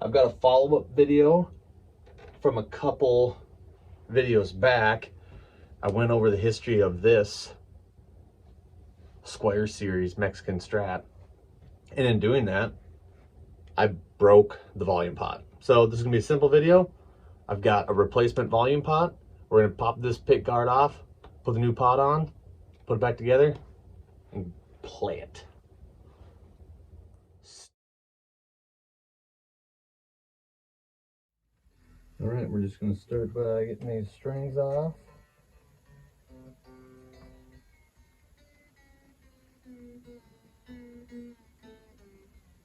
I've got a follow-up video from a couple videos back. I went over the history of this Squire Series Mexican Strat. And in doing that, I broke the volume pot. So this is gonna be a simple video. I've got a replacement volume pot. We're gonna pop this pick guard off, put the new pot on, put it back together, and play it. All right, we're just gonna start by getting these strings off.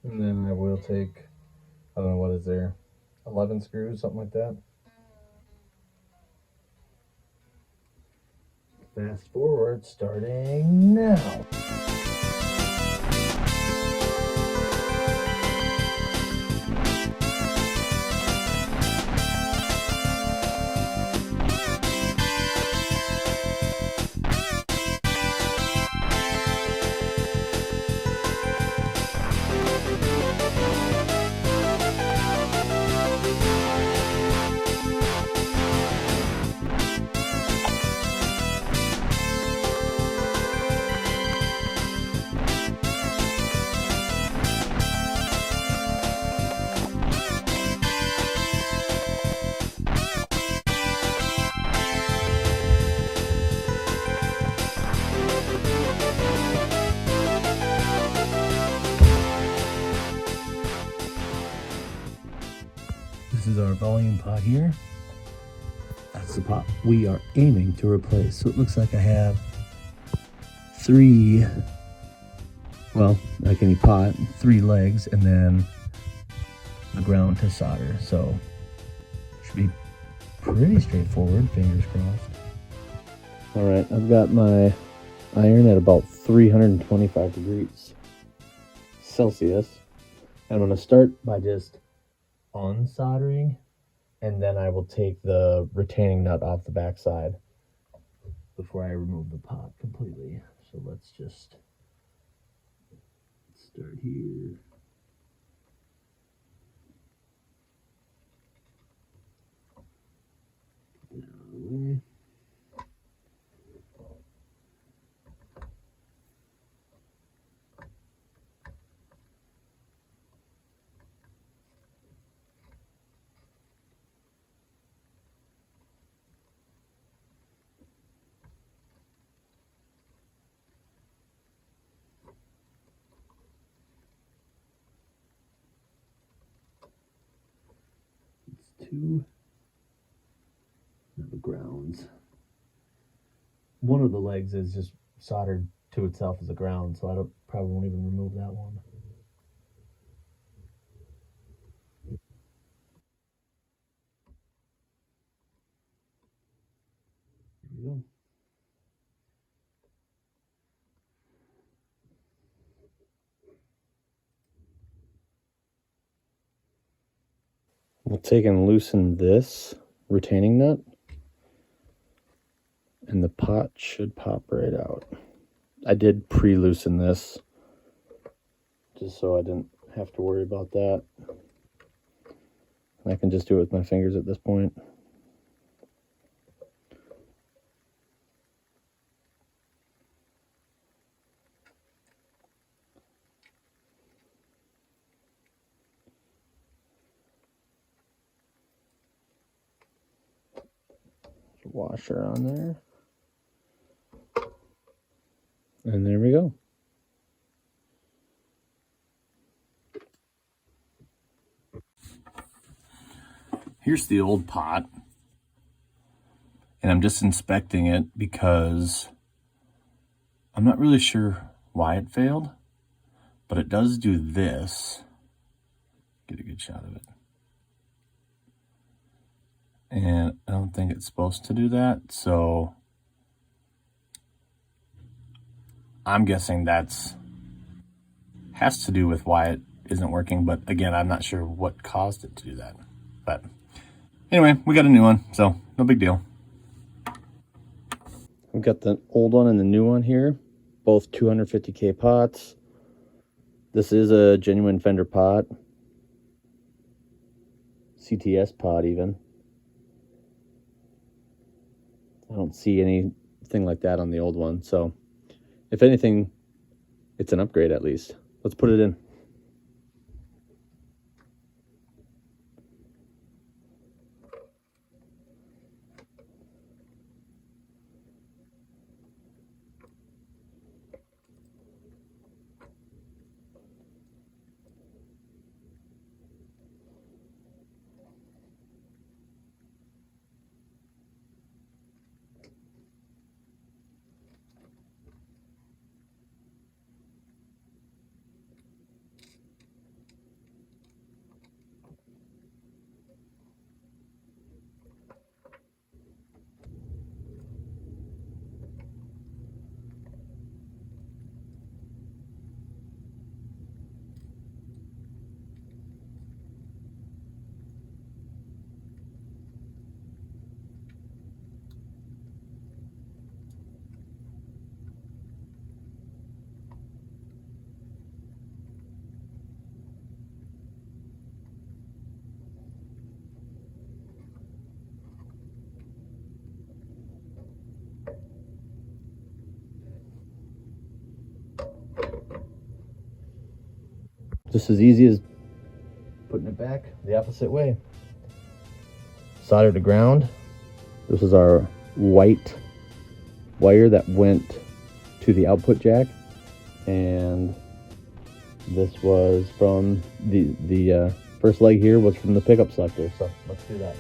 And then I will take, I don't know, what is there, 11 screws, something like that. Fast forward, starting now. This is our volume pot here. That's the pot we are aiming to replace. So it looks like I have three, well, like any pot, 3 legs, and then the ground to solder. So should be pretty straightforward, fingers crossed. All right, I've got my iron at about 325 degrees Celsius. I'm gonna start by just unsoldering, and then I will take the retaining nut off the back side before I remove the pot completely. So let's just start here. Get out of the way. Two of the grounds. One of the legs is just soldered to itself as a ground, so I probably won't even remove that one. Here we go. We'll take and loosen this retaining nut, and the pot should pop right out. I did pre-loosen this just so I didn't have to worry about that. I can just do it with my fingers at this point. Washer on there, and there we go. Here's the old pot, and I'm just inspecting it because I'm not really sure why it failed, but it does do this. Get a good shot of it. And I don't think it's supposed to do that, so I'm guessing has to do with why it isn't working, but again, I'm not sure what caused it to do that. But anyway, we got a new one, so no big deal. We've got the old one and the new one here, both 250K pots. This is a genuine Fender pot. CTS pod even. I don't see anything like that on the old one. So if anything, it's an upgrade at least. Let's put it in. Just as easy as putting it back the opposite way. Solder to ground. This is our white wire that went to the output jack, and this was from the first leg here was from the pickup selector. So let's do that.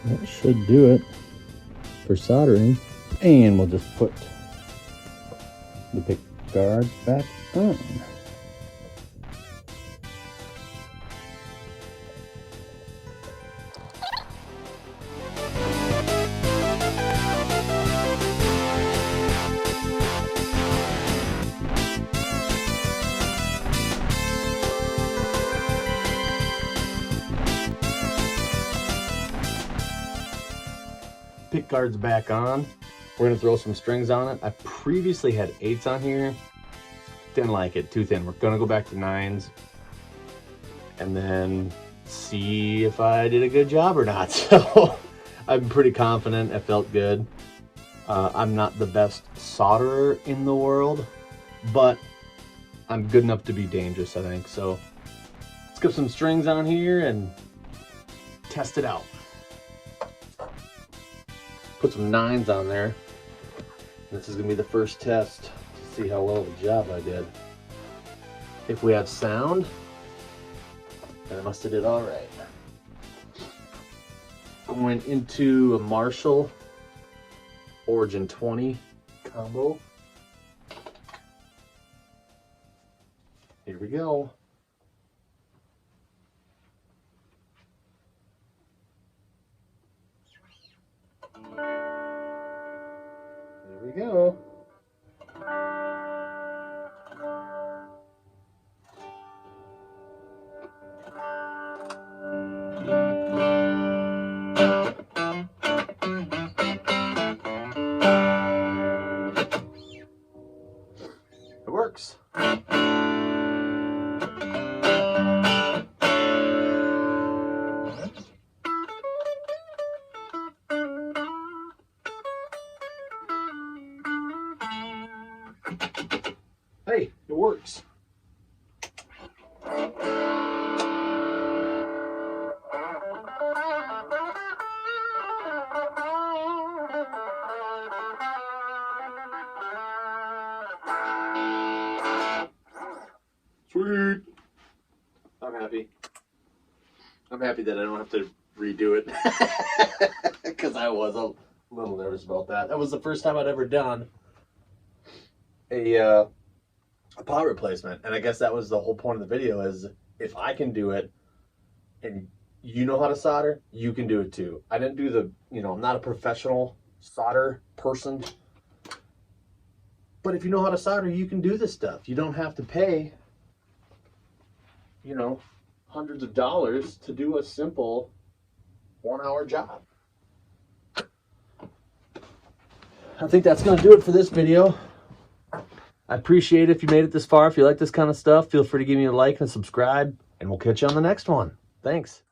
That should do it for soldering. And we'll just put the pick guard back on. Pick guard's back on. We're gonna throw some strings on it. I previously had 8s on here. Didn't like it, too thin. We're gonna go back to 9s and then see if I did a good job or not. So I'm pretty confident it felt good. I'm not the best solderer in the world, but I'm good enough to be dangerous, I think. So let's get some strings on here and test it out. Put some 9s on there. This is gonna be the first test to see how well of a job I did. If we have sound, then I must have did all right. Going into a Marshall Origin 20 combo. Here we go. There we go. works. Sweet. I'm happy. I'm happy that I don't have to redo it because I was a little nervous about that. That was the first time I'd ever done a pot replacement, and I guess that was the whole point of the video, is if I can do it and you know how to solder, you can do it too. I didn't do the, you know, I'm not a professional solder person, but if you know how to solder, you can do this stuff. You don't have to pay, you know, hundreds of dollars to do a simple 1-hour job. I think that's going to do it for this video. I appreciate it if you made it this far. If you like this kind of stuff, feel free to give me a like and subscribe, and we'll catch you on the next one. Thanks.